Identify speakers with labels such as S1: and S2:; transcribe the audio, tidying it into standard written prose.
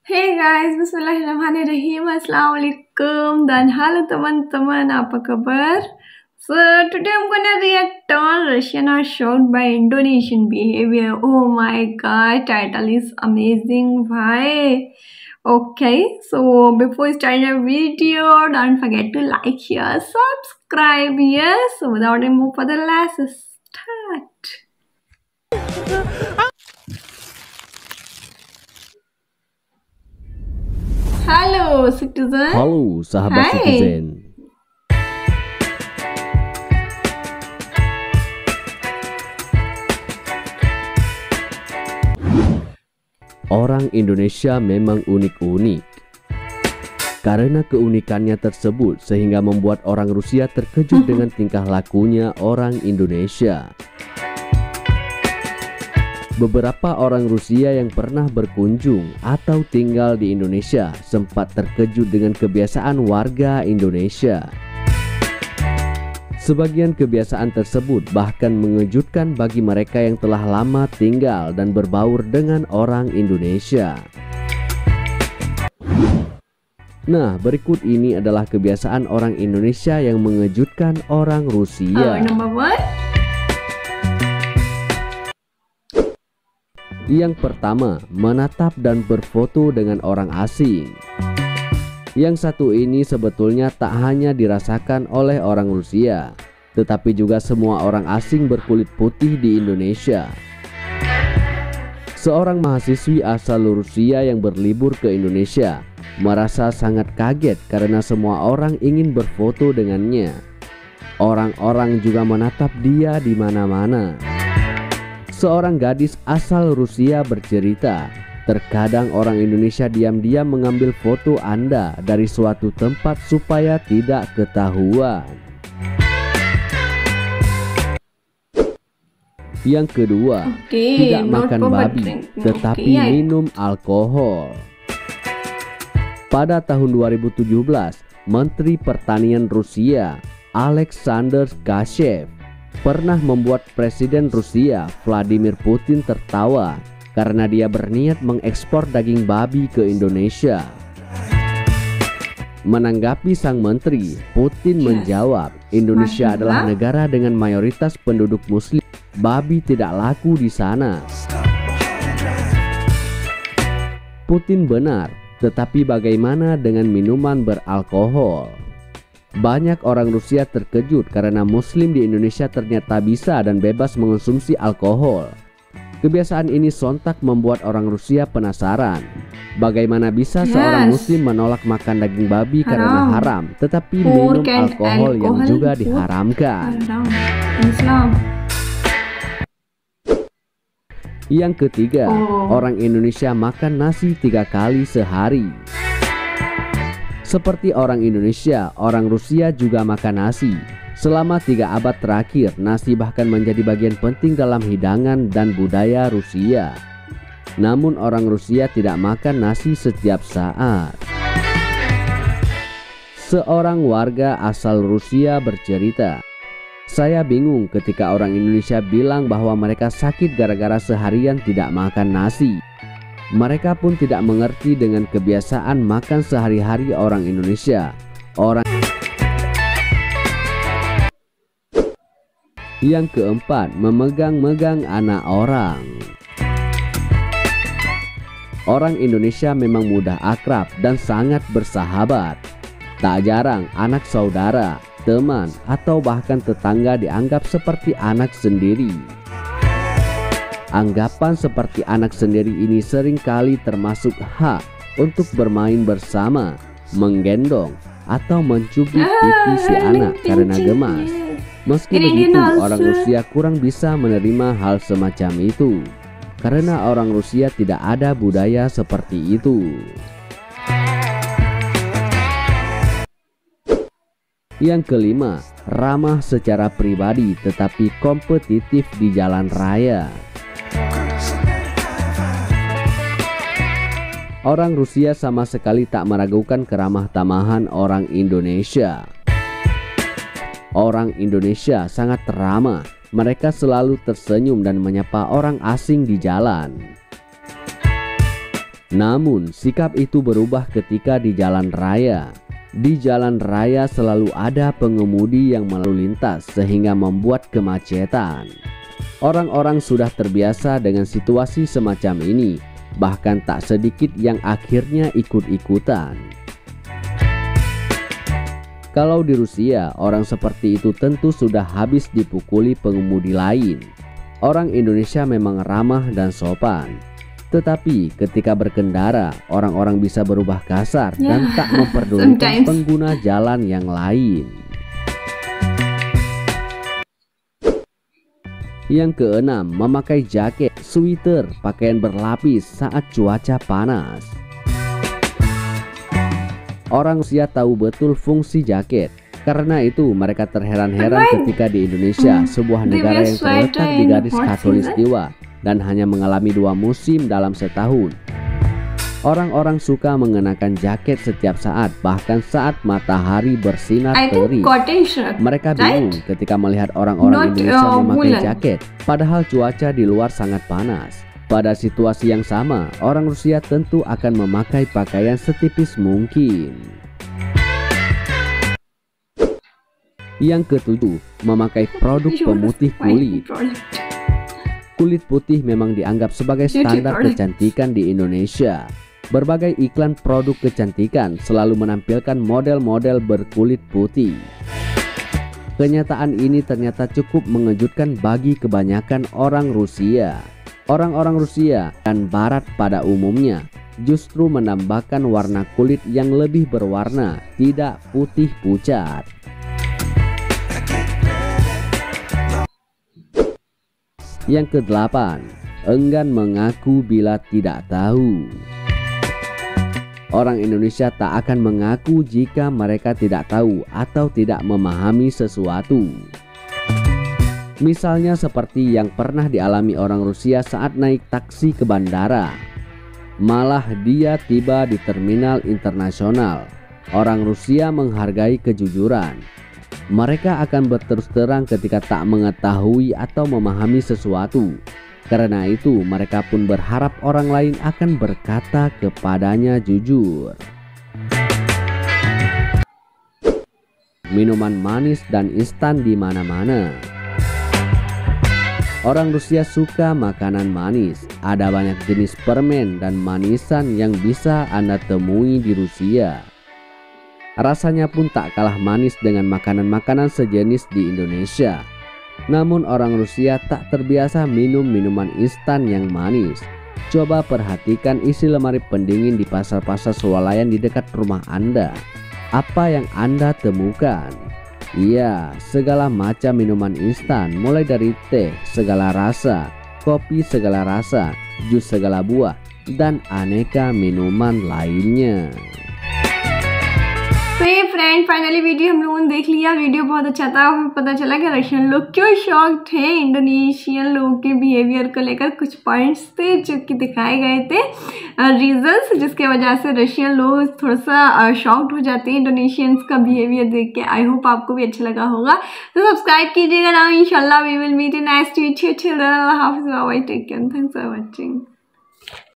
S1: Hey guys, Bismillahirrahmanirrahim. Assalamualaikum dan halo teman-teman, apa kabar? So today I'm gonna react on Russian are shocked by Indonesian behavior. Oh my god, title is amazing. Why? Okay, so before starting the video, don't forget to like, share, subscribe. Yes, so without any more further, let's start. Halo Citizen.
S2: Halo sahabat
S1: Hai.
S2: Citizen. Orang Indonesia memang unik-unik. Karena keunikannya tersebut sehingga membuat orang Rusia terkejut dengan tingkah lakunya orang Indonesia. Beberapa orang Rusia yang pernah berkunjung atau tinggal di Indonesia sempat terkejut dengan kebiasaan warga Indonesia. Sebagian kebiasaan tersebut bahkan mengejutkan bagi mereka yang telah lama tinggal dan berbaur dengan orang Indonesia. Nah, berikut ini adalah kebiasaan orang Indonesia yang mengejutkan orang Rusia.
S1: Number one.
S2: Yang pertama, menatap dan berfoto dengan orang asing. Yang satu ini sebetulnya tak hanya dirasakan oleh orang Rusia, tetapi juga semua orang asing berkulit putih di Indonesia. Seorang mahasiswi asal Rusia yang berlibur ke Indonesia merasa sangat kaget karena semua orang ingin berfoto dengannya. Orang-orang juga menatap dia di mana-mana. Seorang gadis asal Rusia bercerita, terkadang orang Indonesia diam-diam mengambil foto Anda dari suatu tempat supaya tidak ketahuan. Yang kedua, tidak makan babi, tetapi minum alkohol. Pada tahun 2017, Menteri Pertanian Rusia, Alexander Kashev, pernah membuat Presiden Rusia Vladimir Putin tertawa karena dia berniat mengekspor daging babi ke Indonesia. Menanggapi sang menteri, Putin menjawab, Indonesia adalah negara dengan mayoritas penduduk muslim. Babi tidak laku di sana. Putin benar, tetapi bagaimana dengan minuman beralkohol? Banyak orang Rusia terkejut karena Muslim di Indonesia ternyata bisa dan bebas mengonsumsi alkohol. Kebiasaan ini sontak membuat orang Rusia penasaran. Bagaimana bisa seorang Muslim menolak makan daging babi karena haram, tetapi minum alkohol yang juga diharamkan? Yang ketiga, orang Indonesia makan nasi 3 kali sehari. Seperti orang Indonesia, orang Rusia juga makan nasi. Selama 3 abad terakhir, nasi bahkan menjadi bagian penting dalam hidangan dan budaya Rusia. Namun orang Rusia tidak makan nasi setiap saat. Seorang warga asal Rusia bercerita, saya bingung ketika orang Indonesia bilang bahwa mereka sakit gara-gara seharian tidak makan nasi. Mereka pun tidak mengerti dengan kebiasaan makan sehari-hari orang Indonesia. Yang keempat, memegang-megang anak orang. Orang Indonesia memang mudah akrab dan sangat bersahabat. Tak jarang anak saudara, teman, atau bahkan tetangga dianggap seperti anak sendiri. Anggapan seperti anak sendiri ini seringkali termasuk hak untuk bermain bersama, menggendong, atau mencubit pipi si anak karena gemas. Meski begitu, orang Rusia kurang bisa menerima hal semacam itu, karena orang Rusia tidak ada budaya seperti itu. Yang kelima, ramah secara pribadi tetapi kompetitif di jalan raya. Orang Rusia sama sekali tak meragukan keramah tamahan orang Indonesia. Orang Indonesia sangat ramah. Mereka selalu tersenyum dan menyapa orang asing di jalan. Namun sikap itu berubah ketika di jalan raya. Di jalan raya selalu ada pengemudi yang lalu lintas sehingga membuat kemacetan. Orang-orang sudah terbiasa dengan situasi semacam ini, bahkan tak sedikit yang akhirnya ikut-ikutan. Kalau di Rusia, orang seperti itu tentu sudah habis dipukuli pengemudi lain. Orang Indonesia memang ramah dan sopan. Tetapi ketika berkendara, orang-orang bisa berubah kasar dan tak memperdulikan pengguna jalan yang lain. Yang keenam, memakai jaket, sweater, pakaian berlapis saat cuaca panas. Orang Rusia tahu betul fungsi jaket. Karena itu mereka terheran-heran ketika di Indonesia, sebuah negara yang terletak di garis khatulistiwa dan hanya mengalami 2 musim dalam setahun. Orang-orang suka mengenakan jaket setiap saat, bahkan saat matahari bersinar terik. Mereka bingung ketika melihat orang-orang Indonesia memakai jaket, padahal cuaca di luar sangat panas. Pada situasi yang sama, orang Rusia tentu akan memakai pakaian setipis mungkin. Yang ketujuh, memakai produk pemutih kulit. Kulit putih memang dianggap sebagai standar kecantikan di Indonesia. Berbagai iklan produk kecantikan selalu menampilkan model-model berkulit putih. Kenyataan ini ternyata cukup mengejutkan bagi kebanyakan orang Rusia. Orang-orang Rusia dan Barat pada umumnya justru menambahkan warna kulit yang lebih berwarna, tidak putih pucat. Yang kedelapan, enggan mengaku bila tidak tahu. Orang Indonesia tak akan mengaku jika mereka tidak tahu atau tidak memahami sesuatu. Misalnya seperti yang pernah dialami orang Rusia saat naik taksi ke bandara. Malah dia tiba di terminal internasional. Orang Rusia menghargai kejujuran. Mereka akan berterus terang ketika tak mengetahui atau memahami sesuatu. Karena itu mereka pun berharap orang lain akan berkata kepadanya jujur. Minuman manis dan instan di mana-mana. Orang Rusia suka makanan manis. Ada banyak jenis permen dan manisan yang bisa Anda temui di Rusia. Rasanya pun tak kalah manis dengan makanan-makanan sejenis di Indonesia. Namun orang Rusia tak terbiasa minum minuman instan yang manis. Coba perhatikan isi lemari pendingin di pasar-pasar swalayan di dekat rumah Anda. Apa yang Anda temukan? Iya, segala macam minuman instan, mulai dari teh segala rasa, kopi segala rasa, jus segala buah, dan aneka minuman lainnya.
S1: तो ये friend finally video हम लोगों ने देख लिया। वीडियो बहुत अच्छा था। हमें पता चला कि रशियन लोग क्यों शॉक्ड थे इंडोनेशियन लोगों के बिहेवियर को लेकर। कुछ पॉइंट्स थे जो कि दिखाए गए थे, रीजंस जिसके वजह से रशियन लोग थोड़ा सा शॉक्ड हो जाते हैं इंडोनेशियंस का बिहेवियर देख के। आई होप आपको भी अच्छा लगा होगा, तो सब्सक्राइब कीजिएगा ना। इंशाल्लाह we will meet in next video. Children, अल्लाह हाफिज़, bye bye, take care, thanks for watching.